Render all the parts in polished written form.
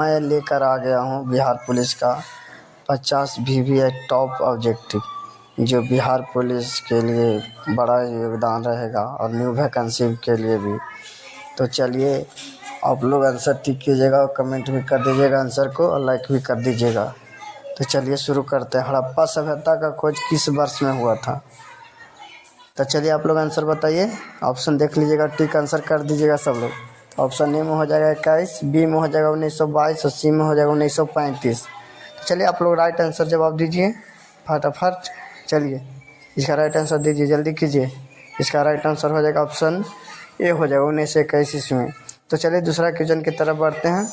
मैं लेकर आ गया हूँ बिहार पुलिस का 50 VVI टॉप ऑब्जेक्टिव, जो बिहार पुलिस के लिए बड़ा योगदान रहेगा और न्यू वैकेंसी के लिए भी। तो चलिए आप लोग आंसर टिक कीजिएगा और कमेंट भी कर दीजिएगा आंसर को, और लाइक भी कर दीजिएगा। तो चलिए शुरू करते हैं। हड़प्पा सभ्यता का खोज किस वर्ष में हुआ था? तो चलिए आप लोग आंसर बताइए। ऑप्शन देख लीजिएगा, टिक आंसर कर दीजिएगा सब लोग। ऑप्शन ए में हो जाएगा 21, बी में हो जाएगा 1922 और सी में हो जाएगा 1935। तो चलिए आप लोग राइट आंसर जवाब दीजिए फटाफट। चलिए इसका राइट आंसर दीजिए, जल्दी कीजिए। इसका राइट आंसर हो जाएगा ऑप्शन ए, हो जाएगा 1921 ईस्वी में। तो चलिए दूसरा क्वेश्चन की तरफ बढ़ते हैं।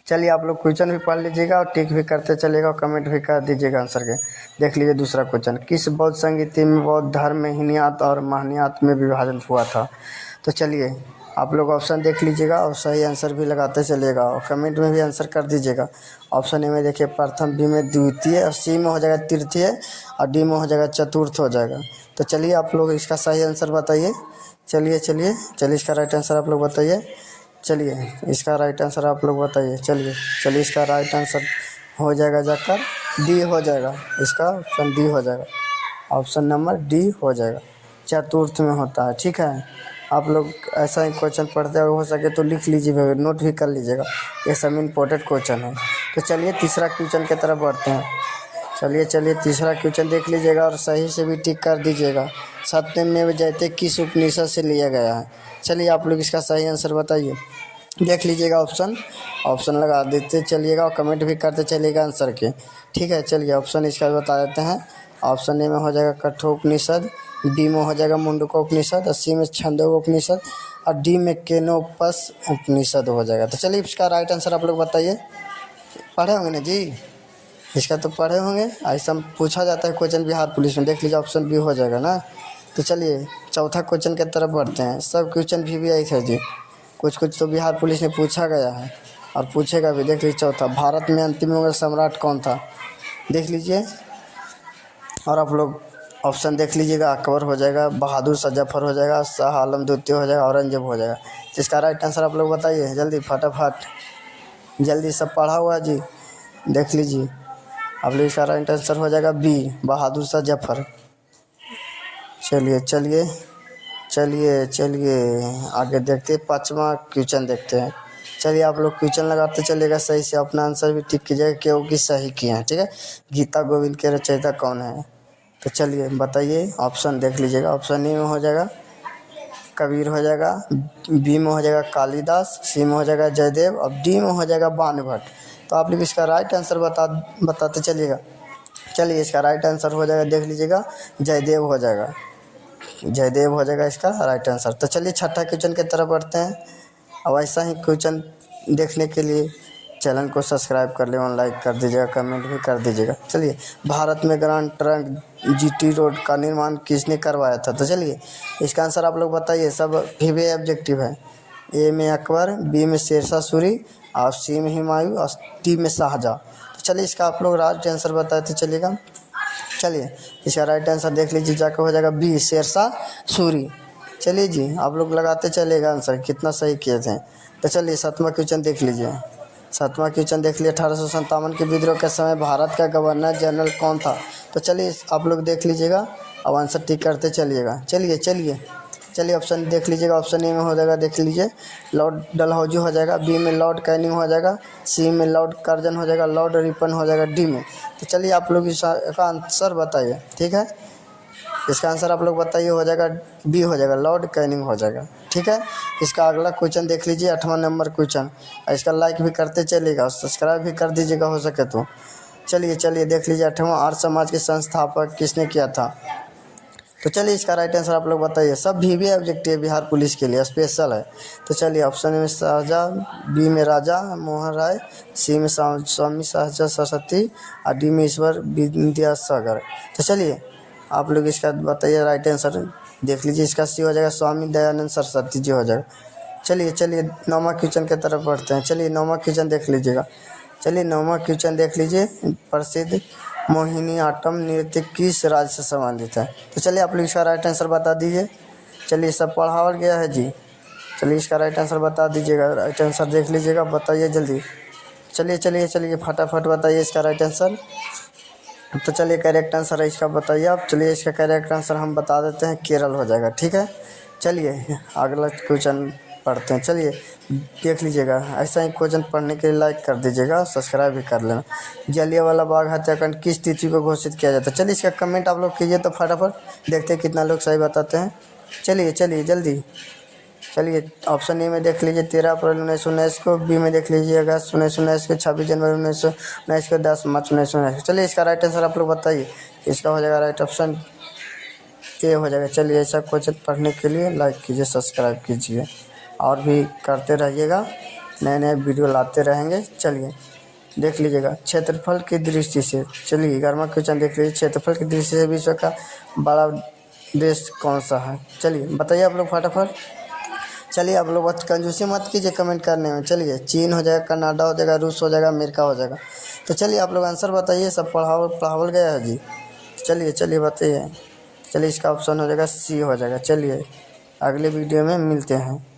चलिए आप लोग क्वेश्चन भी पढ़ लीजिएगा और टिक भी करते चलिएगा और कमेंट भी कर दीजिएगा आंसर के। देख लीजिए दूसरा क्वेश्चन, किस बौद्ध संगीति में बौद्ध धर्म में हीनयात और महनीयात में विभाजन हुआ था? तो चलिए आप लोग ऑप्शन देख लीजिएगा और सही आंसर भी लगाते चलिएगा और कमेंट में भी आंसर कर दीजिएगा। ऑप्शन ए में देखिए प्रथम, बी में द्वितीय, और सी में हो जाएगा तृतीय, और डी में हो जाएगा चतुर्थ हो जाएगा। तो चलिए आप लोग इसका सही आंसर बताइए। चलिए इसका राइट आंसर आप लोग बताइए। चलिए इसका राइट आंसर आप लोग बताइए। चलिए इसका राइट आंसर हो जाएगा जाकर डी हो जाएगा। इसका ऑप्शन डी हो जाएगा, ऑप्शन नंबर डी हो जाएगा, चतुर्थ में होता है। ठीक है, आप लोग ऐसा ही क्वेश्चन पढ़ते हैं, हो सके तो लिख लीजिएगा, नोट भी कर लीजिएगा, ये सब इम्पोर्टेंट क्वेश्चन है। तो चलिए तीसरा क्वेश्चन की तरफ बढ़ते हैं। चलिए तीसरा क्वेश्चन देख लीजिएगा और सही से भी टिक कर दीजिएगा। सत्यमेव जयते किस उपनिषद से लिया गया है? चलिए आप लोग इसका सही आंसर बताइए। देख लीजिएगा ऑप्शन लगा देते चलिएगा और कमेंट भी करते चलिएगा आंसर के। ठीक है, चलिए ऑप्शन इसका बता देते हैं। ऑप्शन ए में हो जाएगा कठोपनिषद, बी में हो जाएगा मुंडकोपनिषद, और सी में छंदोगोपनिषद, और डी में केनोपस उपनिषद हो जाएगा। तो चलिए इसका राइट आंसर आप लोग बताइए। पढ़े होंगे ना जी, इसका तो पढ़े होंगे, ऐसा पूछा जाता है क्वेश्चन बिहार पुलिस में। देख लीजिए ऑप्शन बी हो जाएगा ना। तो चलिए चौथा क्वेश्चन की तरफ बढ़ते हैं। सब क्वेश्चन VVI थे जी, कुछ तो बिहार पुलिस ने पूछा गया है और पूछेगा भी। देख लीजिए चौथा, भारत में अंतिम मुगल सम्राट कौन था? देख लीजिए और आप लोग ऑप्शन देख लीजिएगा। अकबर हो जाएगा, बहादुर शाह जफर हो जाएगा, शाह आलम द्वितीय हो जाएगा, औरंगजेब हो जाएगा। इसका राइट आंसर आप लोग बताइए जल्दी फटाफट, जल्दी। सब पढ़ा हुआ जी, देख लीजिए आप लोग। इसका राइट आंसर हो जाएगा बी, बहादुर शाह जफर। चलिए आगे देखते हैं, पाँचवा क्वेश्चन देखते हैं। चलिए आप लोग क्वेश्चन लगाते चलिएगा सही से, अपना आंसर भी टिक कीजिएगा क्योंकि सही किए हैं। ठीक है, गीता गोविंद के रचयिता कौन है? तो चलिए बताइए। ऑप्शन देख लीजिएगा। ऑप्शन ए में हो जाएगा कबीर हो जाएगा, बी में हो जाएगा कालिदास, सी में हो जाएगा जयदेव, और डी में हो जाएगा बाणभट्ट। तो आप लोग इसका राइट आंसर बताते चलिएगा। चलिए इसका राइट आंसर हो जाएगा, देख लीजिएगा जयदेव हो जाएगा, जयदेव हो जाएगा इसका राइट आंसर। तो चलिए छठा क्वेश्चन की तरफ बढ़ते हैं। अब ऐसा ही क्वेश्चन देखने के लिए चैनल को सब्सक्राइब कर ले और लाइक कर दीजिएगा, कमेंट भी कर दीजिएगा। चलिए भारत में ग्रांड ट्रंक GT रोड का निर्माण किसने करवाया था? तो चलिए इसका आंसर आप लोग बताइए। सब VVI ऑब्जेक्टिव है। ए में अकबर, बी में शेरशाह सूरी, और सी में हुमायूं, और डी में शाहजहाँ। तो चलिए इसका आप लोग राइट आंसर बताते चलिएगा। चलिए इसका राइट आंसर देख लीजिए, जाकर हो जाएगा बी, शेरशाह सूरी। चलिए जी आप लोग लगाते चलिएगा आंसर, कितना सही किए थे। तो चलिए सातवां क्वेश्चन देख लीजिए। सातवां क्वेश्चन देख लिए, 1857 के विद्रोह के समय भारत का गवर्नर जनरल कौन था? तो चलिए आप लोग देख लीजिएगा, अब आंसर टिक करते चलिएगा। चलिए ऑप्शन देख लीजिएगा। ऑप्शन ए में हो जाएगा, देख लीजिए लॉर्ड डलहौजी हो जाएगा, बी में लॉर्ड कैनिंग हो जाएगा, सी में लॉर्ड कर्जन हो जाएगा, लॉर्ड रिपन हो जाएगा, डी में। तो चलिए आप लोग इसका आंसर बताइए। ठीक है, इसका आंसर आप लोग बताइए, हो जाएगा बी हो जाएगा, लॉर्ड कैनिंग हो जाएगा। ठीक है, इसका अगला क्वेश्चन देख लीजिए, 8वां नंबर क्वेश्चन। इसका लाइक भी करते चलिएगा और सब्सक्राइब भी कर दीजिएगा हो सके तो। चलिए देख लीजिए 8वां, आर्य समाज के संस्थापक किसने किया था? तो चलिए इसका राइट आंसर आप लोग बताइए। सब VVI ऑब्जेक्टिव बिहार पुलिस के लिए स्पेशल है। तो चलिए ऑप्शन ए में शाहजहाँ, बी में राजा मोहन राय, सी में स्वामी शाहजहाँ सरस्वती, और डी में ईश्वर विद्यासागर। तो चलिए आप लोग इसका बताइए राइट आंसर। देख लीजिए इसका सी हो जाएगा, स्वामी दयानंद सरस्वती जी हो जाएगा। चलिए 9वां क्वेश्चन की तरफ बढ़ते हैं। चलिए 9वां क्वेश्चन देख लीजिएगा। नौवां क्वेश्चन देख लीजिए, प्रसिद्ध मोहिनीअट्टम नृत्य किस राज्य से संबंधित है? तो चलिए आप लोग इसका राइट आंसर बता दीजिए। चलिए सब पढ़ावल गया है जी। चलिए इसका राइट आंसर बता दीजिएगा। राइट आंसर देख लीजिएगा, बताइए जल्दी। चलिए चलिए चलिए फटाफट बताइए इसका राइट आंसर। तो चलिए करेक्ट आंसर है इसका, बताइए आप। चलिए इसका करेक्ट आंसर हम बता देते हैं, केरल हो जाएगा। ठीक है, चलिए अगला क्वेश्चन पढ़ते हैं। चलिए देख लीजिएगा, ऐसा ही क्वेश्चन पढ़ने के लिए लाइक कर दीजिएगा, सब्सक्राइब भी कर लेना। जलियांवाला बाग हत्याकांड किस तिथि को घोषित किया जाता है? चलिए इसका कमेंट आप लोग कीजिए तो फटाफट, देखते हैं कितना लोग सही बताते हैं। चलिए चलिए जल्दी। चलिए ऑप्शन ए में देख लीजिए 13 अप्रैल 1919 को, बी में देख लीजिए अगस्त 1919 को, 26 जनवरी 1919 को, 10 मार्च 1919 को। चलिए इसका राइट आंसर आप लोग बताइए। इसका हो जाएगा राइट ऑप्शन ए हो जाएगा। चलिए ऐसा क्वेश्चन पढ़ने के लिए लाइक कीजिए, सब्सक्राइब कीजिए और भी करते रहिएगा, नए नए वीडियो लाते रहेंगे। चलिए देख लीजिएगा क्षेत्रफल की दृष्टि से, चलिए 11वां क्वेश्चन देख लीजिए, क्षेत्रफल की दृष्टि से विश्व का बड़ा देश कौन सा है? चलिए बताइए आप लोग फटाफट। चलिए आप लोग कंजूसी मत कीजिए कमेंट करने में। चलिए चीन हो जाएगा, कनाडा हो जाएगा, रूस हो जाएगा, अमेरिका हो जाएगा। तो चलिए आप लोग आंसर बताइए, सब पढ़ावल गया है जी। चलिए चलिए बताइए। चलिए इसका ऑप्शन हो जाएगा सी हो जाएगा। चलिए अगले वीडियो में मिलते हैं।